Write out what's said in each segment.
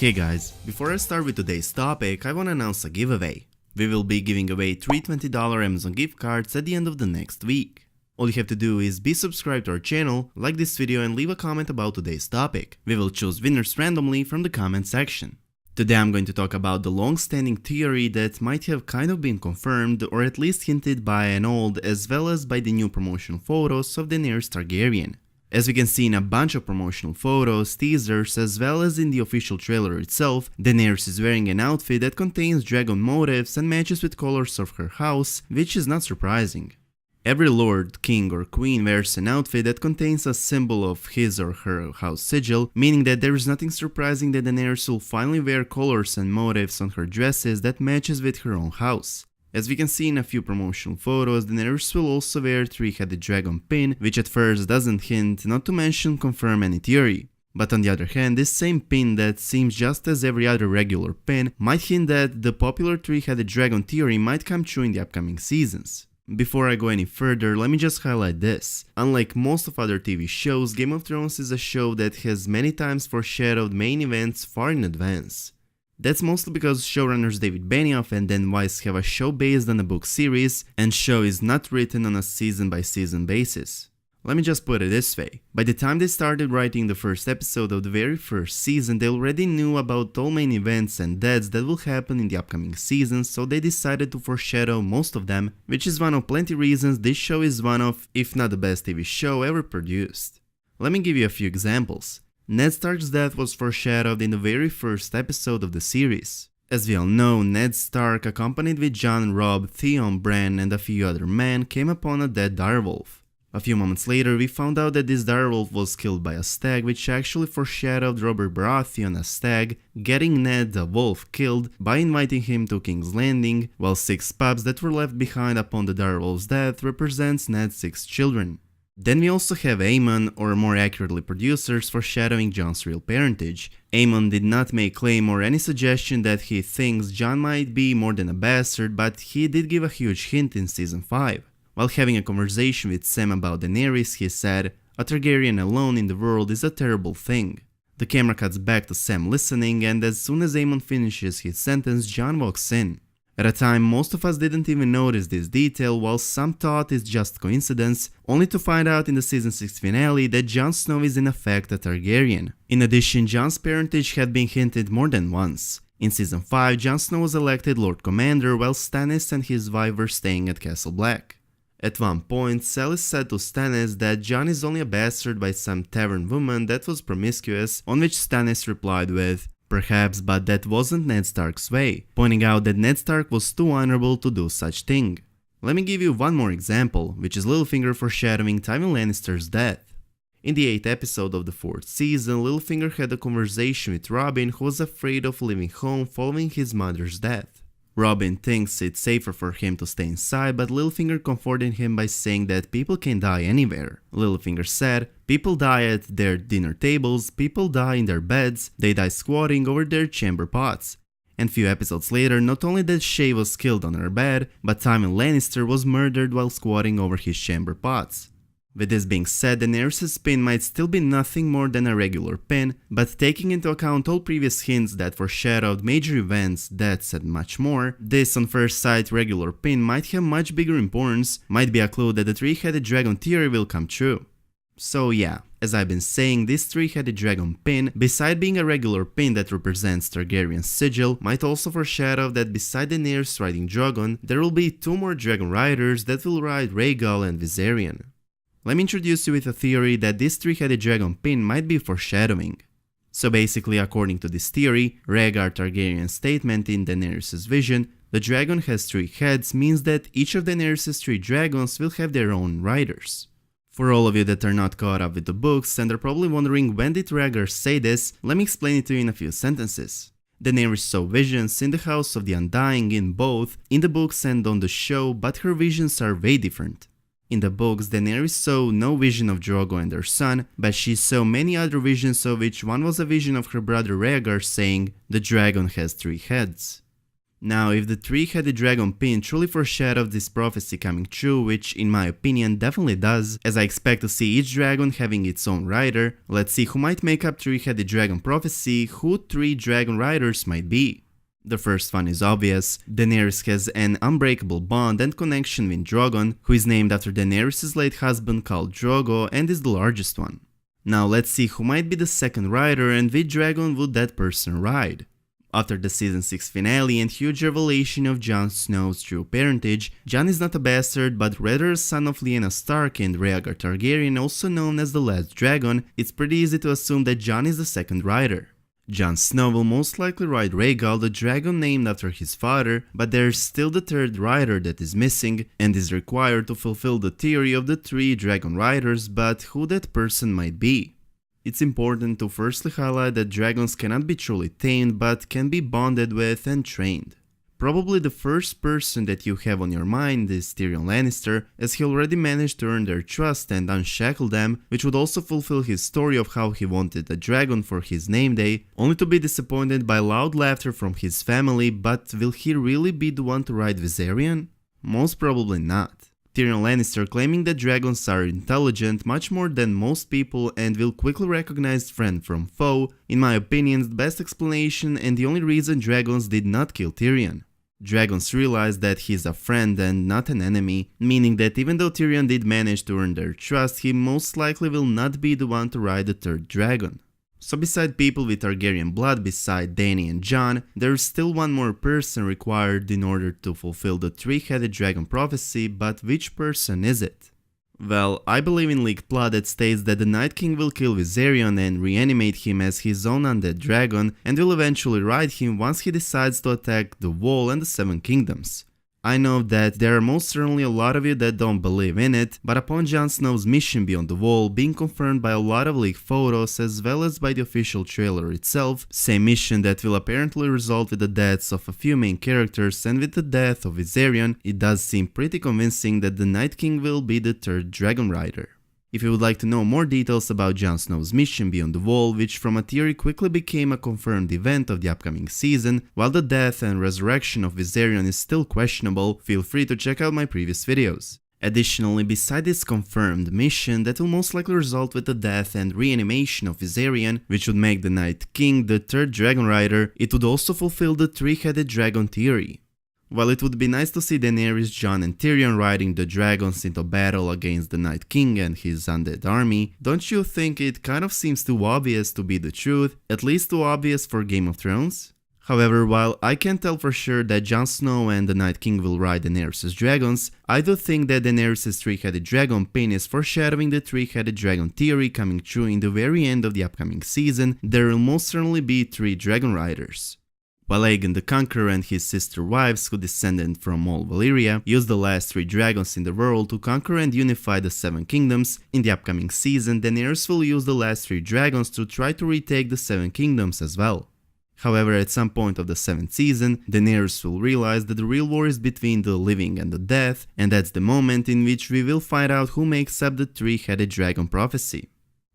Hey guys, before I start with today's topic, I wanna announce a giveaway. We will be giving away 3 $20 Amazon gift cards at the end of the next week. All you have to do is be subscribed to our channel, like this video and leave a comment about today's topic. We will choose winners randomly from the comment section. Today I'm going to talk about the long-standing theory that might have kind of been confirmed or at least hinted by an old as well as by the new promotional photos of Daenerys Targaryen. As we can see in a bunch of promotional photos, teasers, as well as in the official trailer itself, Daenerys is wearing an outfit that contains dragon motifs and matches with colors of her house, which is not surprising. Every lord, king or queen wears an outfit that contains a symbol of his or her house sigil, meaning that there is nothing surprising that Daenerys will finally wear colors and motifs on her dresses that matches with her own house. As we can see in a few promotional photos, Daenerys will also wear a three-headed dragon pin, which at first doesn't hint, not to mention confirm any theory. But on the other hand, this same pin that seems just as every other regular pin might hint that the popular three-headed dragon theory might come true in the upcoming seasons. Before I go any further, let me just highlight this. Unlike most of other TV shows, Game of Thrones is a show that has many times foreshadowed main events far in advance. That's mostly because showrunners David Benioff and Dan Weiss have a show based on a book series, and show is not written on a season-by-season basis. Let me just put it this way. By the time they started writing the first episode of the very first season, they already knew about all main events and deaths that will happen in the upcoming seasons, so they decided to foreshadow most of them, which is one of plenty reasons this show is one of, if not the best TV show ever produced. Let me give you a few examples. Ned Stark's death was foreshadowed in the very first episode of the series. As we all know, Ned Stark, accompanied with Jon, Robb, Theon, Bran and a few other men, came upon a dead direwolf. A few moments later, we found out that this direwolf was killed by a stag, which actually foreshadowed Robert Baratheon, a stag, getting Ned the wolf killed by inviting him to King's Landing, while 6 pups that were left behind upon the direwolf's death represents Ned's 6 children. Then we also have Aemon, or more accurately producers, foreshadowing Jon's real parentage. Aemon did not make claim or any suggestion that he thinks Jon might be more than a bastard, but he did give a huge hint in season 5. While having a conversation with Sam about Daenerys, he said, "A Targaryen alone in the world is a terrible thing." The camera cuts back to Sam listening, and as soon as Aemon finishes his sentence, Jon walks in. At a time, most of us didn't even notice this detail, while some thought it's just coincidence, only to find out in the season 6 finale that Jon Snow is in fact a Targaryen. In addition, Jon's parentage had been hinted more than once. In season 5, Jon Snow was elected Lord Commander while Stannis and his wife were staying at Castle Black. At one point, Sally said to Stannis that Jon is only a bastard by some tavern woman that was promiscuous, on which Stannis replied with, "Perhaps, but that wasn't Ned Stark's way," pointing out that Ned Stark was too honorable to do such thing. Let me give you one more example, which is Littlefinger foreshadowing Tywin Lannister's death. In the 8th episode of the 4th season, Littlefinger had a conversation with Robin, who was afraid of leaving home following his mother's death. Robin thinks it's safer for him to stay inside, but Littlefinger comforted him by saying that people can die anywhere. Littlefinger said, "People die at their dinner tables, people die in their beds, they die squatting over their chamber pots." And few episodes later, not only that Shae was killed on her bed, but Tywin Lannister was murdered while squatting over his chamber pots. With this being said, Daenerys' pin might still be nothing more than a regular pin, but taking into account all previous hints that foreshadowed major events, deaths and much more, this on first sight regular pin might have much bigger importance, might be a clue that the three-headed dragon theory will come true. So yeah, as I've been saying, this three-headed dragon pin, beside being a regular pin that represents Targaryen's sigil, might also foreshadow that beside Daenerys riding Drogon, there will be 2 more dragon riders that will ride Rhaegal and Viserion. Let me introduce you with a theory that this three-headed dragon pin might be foreshadowing. So basically, according to this theory, Rhaegar Targaryen's statement in Daenerys' vision, "The dragon has 3 heads," means that each of Daenerys' 3 dragons will have their own riders. For all of you that are not caught up with the books and are probably wondering when did Rhaegar say this, let me explain it to you in a few sentences. Daenerys saw visions in the House of the Undying in both in the books and on the show, but her visions are way different. In the books, Daenerys saw no vision of Drogo and her son, but she saw many other visions, of which one was a vision of her brother Rhaegar saying, "The dragon has 3 heads." Now, if the three-headed dragon pin truly foreshadows this prophecy coming true, which in my opinion definitely does, as I expect to see each dragon having its own rider, let's see who might make up three-headed dragon prophecy, who three dragon riders might be. The first one is obvious. Daenerys has an unbreakable bond and connection with Drogon, who is named after Daenerys' late husband called Drogo and is the largest one. Now let's see who might be the second rider and which dragon would that person ride. After the season 6 finale and huge revelation of Jon Snow's true parentage, Jon is not a bastard but rather a son of Lyanna Stark and Rhaegar Targaryen, also known as the Last Dragon. It's pretty easy to assume that Jon is the second rider. Jon Snow will most likely ride Rhaegal, the dragon named after his father, but there's still the third rider that is missing and is required to fulfill the theory of the three dragon riders, but who that person might be. It's important to firstly highlight that dragons cannot be truly tamed but can be bonded with and trained. Probably the first person that you have on your mind is Tyrion Lannister, as he already managed to earn their trust and unshackle them, which would also fulfill his story of how he wanted a dragon for his name day, only to be disappointed by loud laughter from his family. But will he really be the one to ride Viserion? Most probably not. Tyrion Lannister claiming that dragons are intelligent much more than most people and will quickly recognize friend from foe, in my opinion is the best explanation and the only reason dragons did not kill Tyrion. Dragons realize that he's a friend and not an enemy, meaning that even though Tyrion did manage to earn their trust, he most likely will not be the one to ride the third dragon. So beside people with Targaryen blood beside Dany and Jon, there is still one more person required in order to fulfill the three-headed dragon prophecy, but which person is it? Well, I believe in leaked plot that states that the Night King will kill Viserion and reanimate him as his own undead dragon and will eventually ride him once he decides to attack the Wall and the Seven Kingdoms. I know that there are most certainly a lot of you that don't believe in it, but upon Jon Snow's mission beyond the Wall being confirmed by a lot of leaked photos as well as by the official trailer itself, same mission that will apparently result with the deaths of a few main characters and with the death of Viserion, it does seem pretty convincing that the Night King will be the third dragon rider. If you would like to know more details about Jon Snow's mission beyond the Wall, which from a theory quickly became a confirmed event of the upcoming season, while the death and resurrection of Viserion is still questionable, feel free to check out my previous videos. Additionally, beside this confirmed mission that will most likely result with the death and reanimation of Viserion, which would make the Night King the third dragon rider, it would also fulfill the three-headed dragon theory. While it would be nice to see Daenerys, Jon and Tyrion riding the dragons into battle against the Night King and his undead army, don't you think it kind of seems too obvious to be the truth, at least too obvious for Game of Thrones? However, while I can't tell for sure that Jon Snow and the Night King will ride Daenerys' dragons, I do think that Daenerys' three-headed dragon pin is foreshadowing the three-headed dragon theory coming true in the very end of the upcoming season. There will most certainly be three dragon riders. While Aegon the Conqueror and his sister wives, who descended from all Valyria, used the last three dragons in the world to conquer and unify the Seven Kingdoms, in the upcoming season Daenerys will use the last three dragons to try to retake the Seven Kingdoms as well. However, at some point of the 7th season, Daenerys will realize that the real war is between the living and the dead, and that's the moment in which we will find out who makes up the three-headed dragon prophecy.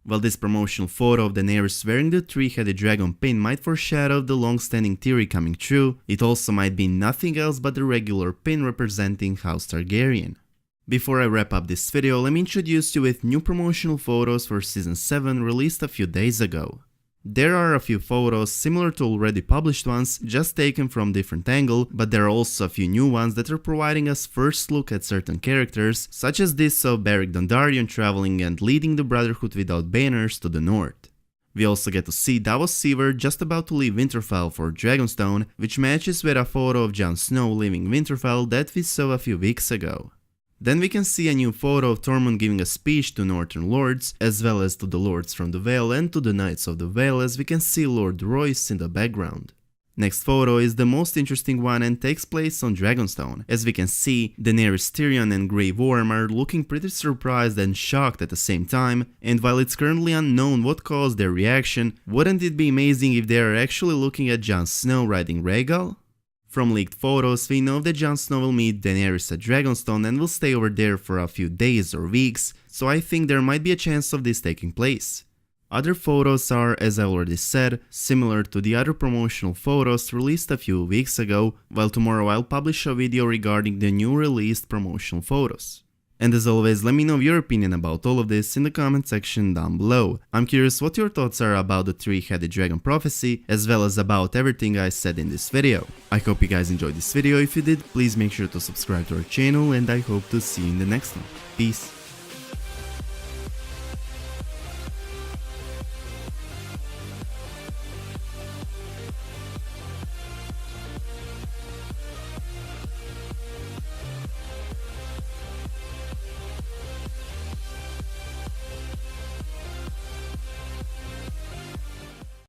While this promotional photo of Daenerys wearing the three-headed dragon pin might foreshadow the long-standing theory coming true, it also might be nothing else but the regular pin representing House Targaryen. Before I wrap up this video, let me introduce you with new promotional photos for Season 7 released a few days ago. There are a few photos similar to already published ones, just taken from different angle, but there are also a few new ones that are providing us first look at certain characters, such as this of Beric Dondarrion traveling and leading the Brotherhood without banners to the north. We also get to see Davos Seaver just about to leave Winterfell for Dragonstone, which matches with a photo of Jon Snow leaving Winterfell that we saw a few weeks ago. Then we can see a new photo of Tormund giving a speech to Northern Lords, as well as to the Lords from the Vale and to the Knights of the Vale, as we can see Lord Royce in the background. Next photo is the most interesting one and takes place on Dragonstone. As we can see, Daenerys, Tyrion and Grey Worm are looking pretty surprised and shocked at the same time, and while it's currently unknown what caused their reaction, wouldn't it be amazing if they are actually looking at Jon Snow riding Rhaegal? From leaked photos, we know that Jon Snow will meet Daenerys at Dragonstone and will stay over there for a few days or weeks, so I think there might be a chance of this taking place. Other photos are, as I already said, similar to the other promotional photos released a few weeks ago, while tomorrow I'll publish a video regarding the new released promotional photos. And as always, let me know your opinion about all of this in the comment section down below. I'm curious what your thoughts are about the three-headed dragon prophecy, as well as about everything I said in this video. I hope you guys enjoyed this video. If you did, please make sure to subscribe to our channel, and I hope to see you in the next one. Peace.